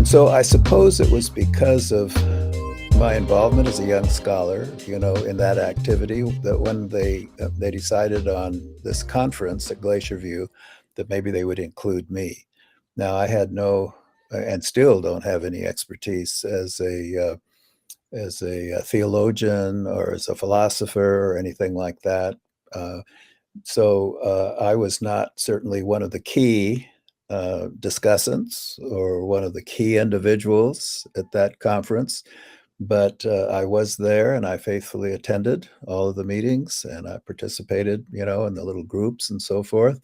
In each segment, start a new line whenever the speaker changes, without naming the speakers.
So I suppose it was because of my involvement as a young scholar, in that activity, that when they decided on this conference at Glacier View, that maybe they would include me. Now I had no, and still don't have any expertise as a theologian or as a philosopher or anything like that. Uh, so I was not certainly one of the key discussants or one of the key individuals at that conference, but I was there and I faithfully attended all of the meetings and I participated, in the little groups and so forth.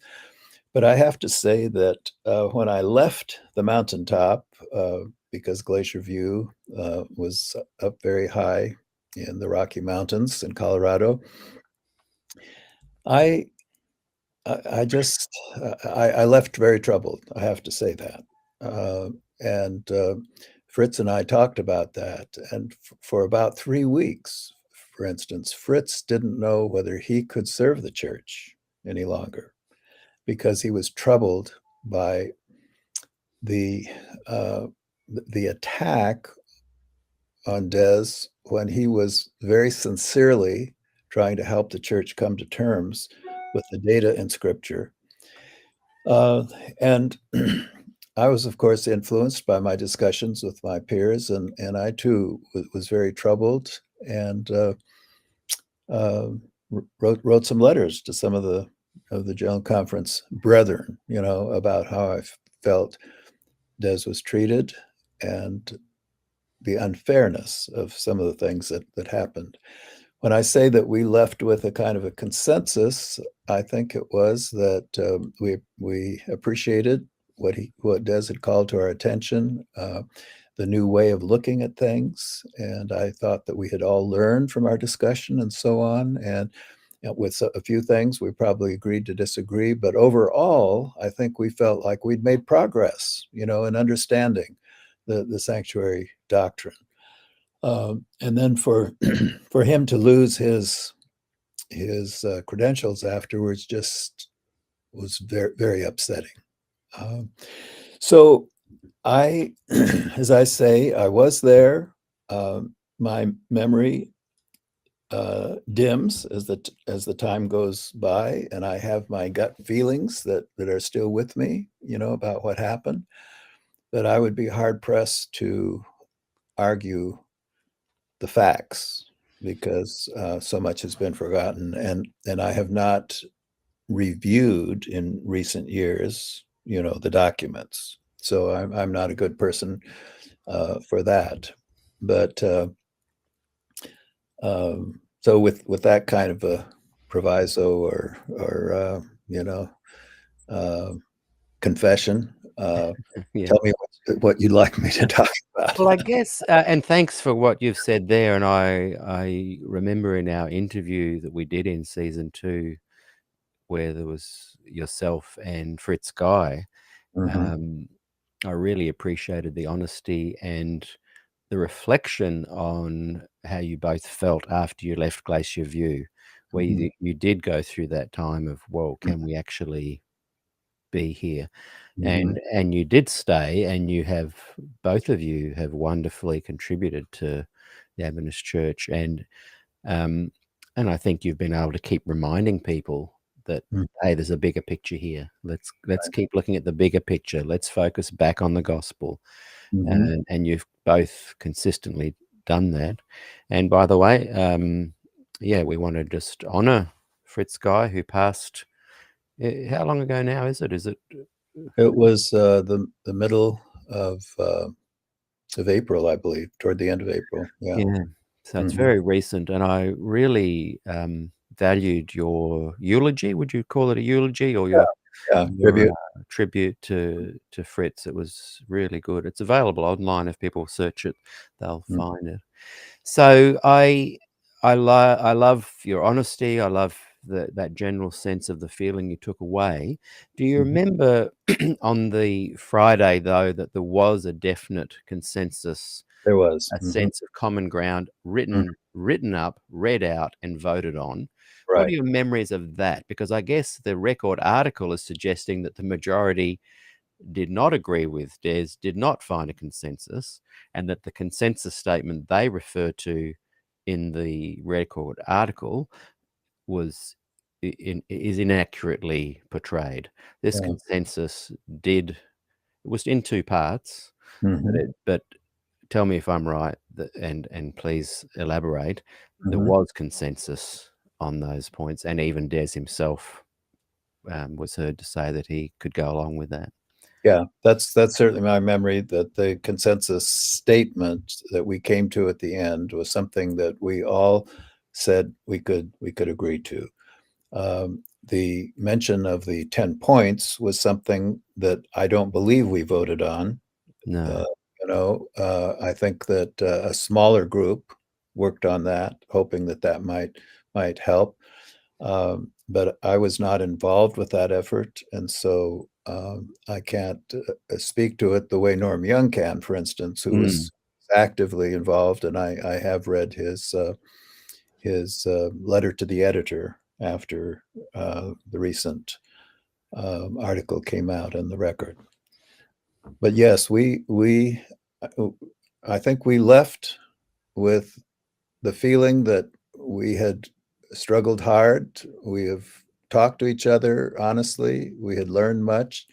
But I have to say that when I left the mountaintop, because Glacier View was up very high in the Rocky Mountains in Colorado, I I just I left very troubled. I have to say that, and Fritz and I talked about that, and for about 3 weeks, for instance, Fritz didn't know whether he could serve the church any longer because he was troubled by the uh, the attack on Des when he was very sincerely trying to help the church come to terms with the data in Scripture. And I was, of course, influenced by my discussions with my peers, and I too was very troubled and uh, wrote some letters to some of the General Conference brethren, about how I felt Des was treated and the unfairness of some of the things that happened. When I say that we left with a kind of a consensus, I think it was that we appreciated what Des had called to our attention, the new way of looking at things, and I thought that we had all learned from our discussion and so on. And with a few things, we probably agreed to disagree, but overall, I think we felt like we'd made progress, in understanding the sanctuary doctrine. And then for for him to lose his credentials afterwards just was very, very upsetting. Um, so I, as I say, I was there. My memory dims as the time goes by, and I have my gut feelings that are still with me, about what happened. But I would be hard pressed to argue the facts because so much has been forgotten, and I have not reviewed in recent years, the documents. So I'm not a good person for that. But so with that kind of a proviso or uh, confession,
Yeah.
tell me what you'd like me to talk about.
Well, I guess, and thanks for what you've said there. And I remember in our interview that we did in season 2, where there was yourself and Fritz Guy,
Mhm.
I really appreciated the honesty and the reflection on how you both felt after you left Glacier View, where
Mhm.
you did go through that time of, well,
Mhm.
can we actually be here?
Mhm.
And you did stay, and you have, both of you have wonderfully contributed to the Adventist Church, um, and I think you've been able to keep reminding people that,
Mhm.
hey, there's a bigger picture here. Let's keep looking at the bigger picture. Let's focus back on the gospel,
Mhm.
and you've both consistently done that. And by the way, yeah, we want to just honor Fritz Guy, who passed. How long ago now is it? Is it?
It was the middle of April, I believe, toward the end of April. Yeah.
Yeah. So it's
Mhm.
very recent, and I really valued your eulogy. Would you call it a eulogy, or
Yeah. Yeah.
your
Tribute.
tribute to Fritz? It was really good. It's available online. If people search it, they'll
Mm.
find it. So I love your honesty. I love that general sense of the feeling you took away. Do you
Mhm.
remember on the Friday, though, that there was a definite consensus,
There was.
a
Mhm.
sense of common ground
Mm.
written up, read out, and voted on? What are
Right.
your memories of that? Because I guess the Record article is suggesting that the majority did not agree with, Des did not find a consensus, and that the consensus statement they refer to in the Record article was is inaccurately portrayed. This
Yeah.
consensus it was in two parts,
Hmm.
but tell me if I'm right, and please elaborate. There
Hmm.
was consensus on those points, and even Des himself was heard to say that he could go along with that.
Yeah, that's certainly my memory, that the consensus statement that we came to at the end was something that we all said we could agree to. The mention of the 10 points was something that I don't believe we voted on.
No.
Uh, I think that a smaller group worked on that, hoping that that might help. But I was not involved with that effort, and so I can't speak to it the way Norm Young can, for instance, who
Mm.
was actively involved, and I have read his letter to the editor after the recent article came out in the Record. But yes, uh, I think we left with the feeling that we had struggled hard. We have talked to each other honestly. We had learned much,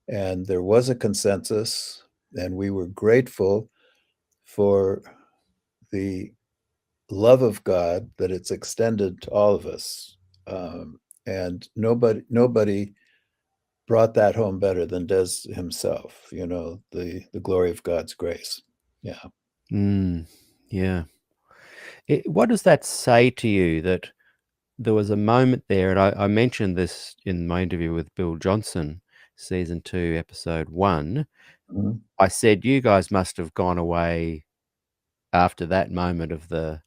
and there was a consensus, and we were grateful for the love of God that it's extended to all of us. And nobody brought that home better than Des himself, the glory of God's grace. Yeah.
Mm. Yeah. What does that say to you, that there was a moment there, and I mentioned this in my interview with Bill Johnson, season 2, episode 1.
Mhm.
I said, you guys must have gone away after that moment of the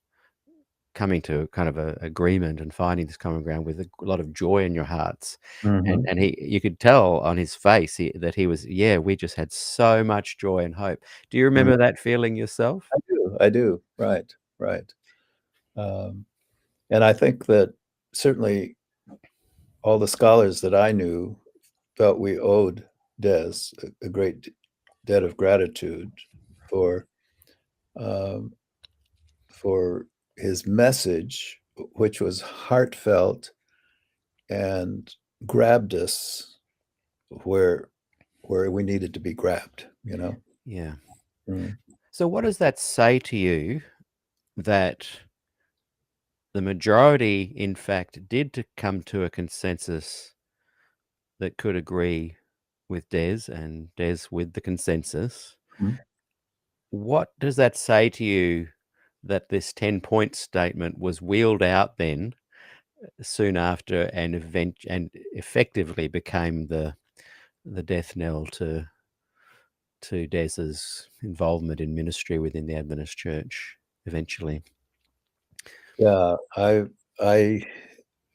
coming to kind of a agreement and finding this common ground with a lot of joy in your hearts.
Mhm.
And you could tell on his face that he was, yeah, we just had so much joy and hope. Do you
Mhm.
remember that feeling yourself?
I do. Right, right. Um, and I think that certainly all the scholars that I knew felt we owed Des a great debt of gratitude for um, for his message, which was heartfelt and grabbed us where we needed to be grabbed.
Yeah.
Mm.
So what does that say to you, that the majority, in fact, did to come to a consensus that could agree with Des, and Des with the consensus?
Mhm.
What does that say to you, that this 10-point statement was wheeled out then soon after, and effectively became the death knell to Des's involvement in ministry within the Adventist Church eventually?
Yeah, I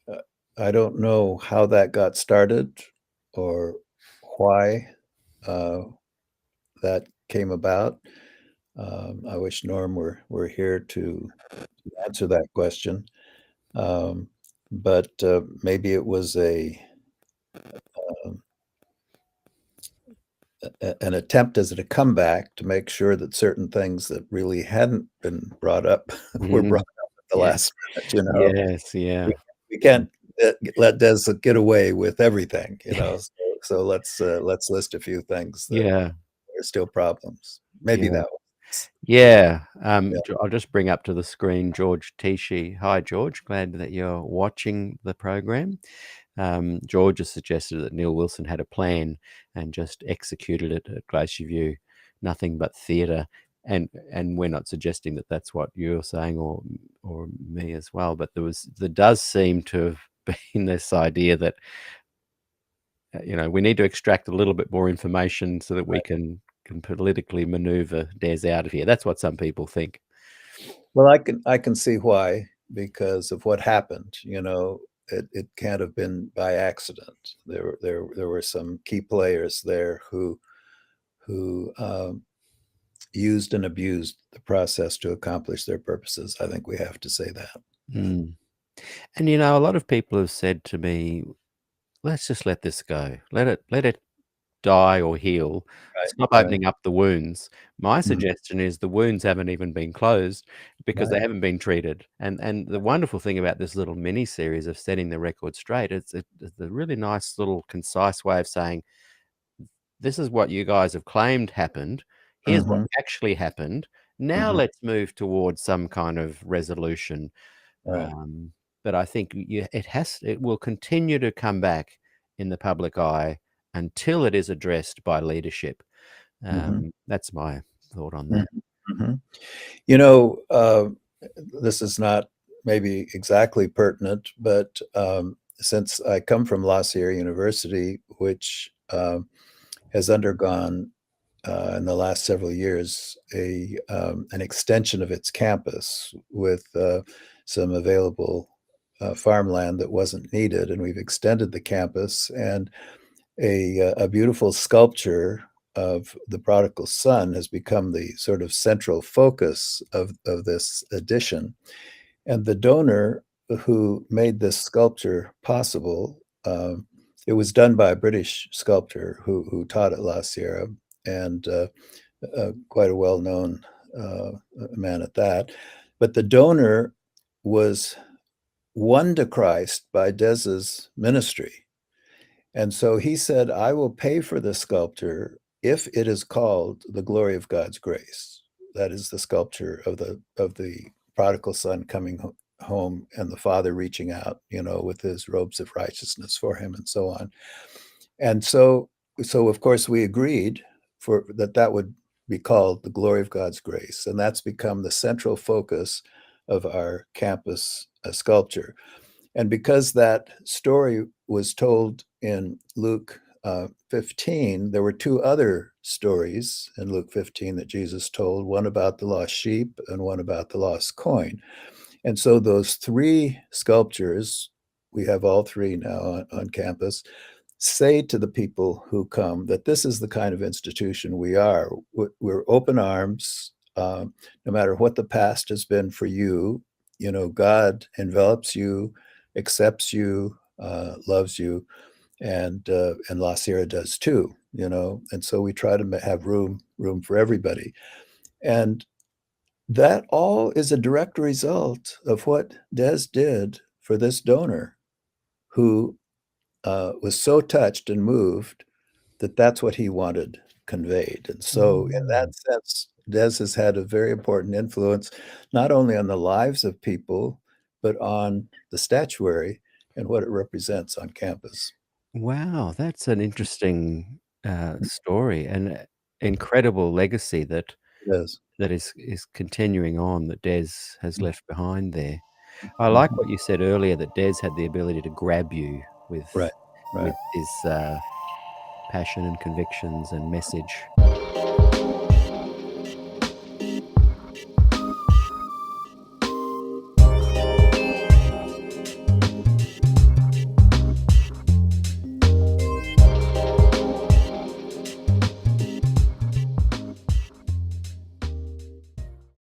uh, I don't know how that got started or why uh, that came about. I wish Norm were here to answer that question. Um, but maybe it was um, an attempt as a comeback to make sure that certain things that really hadn't been brought up were brought
Mhm.
up at the
Yeah.
last minute.
Yes, yeah.
We we can't let Des get away with everything. So let's list a few things that
Yeah,
are still problems. Maybe
yeah.
that was,
Yeah,
yeah.
I'll just bring up to the screen George Tichy. Hi, George. Glad that you're watching the program. George has suggested that Neil Wilson had a plan and just executed it at Glacier View. Nothing but theatre. And we're not suggesting that that's what you're saying, or me as well. But there does seem to have been this idea that we need to extract a little bit more information so that we can politically maneuver Des out of here. That's what some people think.
Well, I can see why, because of what happened. It can't have been by accident. There were some key players there who used and abused the process to accomplish their purposes. I think we have to say that.
Mm. And a lot of people have said to me, let's just let this go. Let it die or heal.
Right,
Stop
right.
opening up the wounds. My
Mhm,
suggestion is the wounds haven't even been closed because they
right.
haven't been treated. And the wonderful thing about this little mini series of setting the record straight, it's a really nice little concise way of saying, this is what you guys have claimed happened. Here's what
Mhm,
actually happened. Now
mhm,
let's move towards some kind of resolution.
right.
Um, but I think it will continue to come back in the public eye until it is addressed by leadership.
Mhm,
That's my thought on
mhm,
that.
mhm. You know, this is not maybe exactly pertinent, but since I come from Glacier University, which has undergone in the last several years an extension of its campus with some available farmland that wasn't needed, and we've extended the campus, and a beautiful sculpture of the prodigal son has become the sort of central focus of this edition. And the donor who made this sculpture possible, it was done by a British sculptor who taught at La Sierra, and quite a well-known man at that. But the donor was won to Christ by Des's ministry. And so he said, I will pay for the sculpture if it is called the glory of God's grace. That is the sculpture of the prodigal son coming home and the father reaching out, with his robes of righteousness for him and so on. And so of course we agreed for that would be called the glory of God's grace. And that's become the central focus of our campus sculpture. And because that story was told in Luke 15, there were two other stories in Luke 15 that Jesus told, one about the lost sheep and one about the lost coin. And so those three sculptures, we have all three now on campus, say to the people who come that this is the kind of institution we are. We're open arms, no matter what the past has been for you. God envelops you, accepts you, loves you, and La Sierra does too. And so we try to have room for everybody, and that all is a direct result of what Des did for this donor who was so touched and moved that that's what he wanted conveyed. And so, in
Mm.
that sense, Des has had a very important influence, not only on the lives of people, but on the statuary and what it represents on campus.
Wow, that's an interesting story and incredible legacy
It is.
that is continuing on that Des has left behind there. I like
Mhm.
what you said earlier that Des had the ability to grab you
Right, right.
with his passion and convictions and message.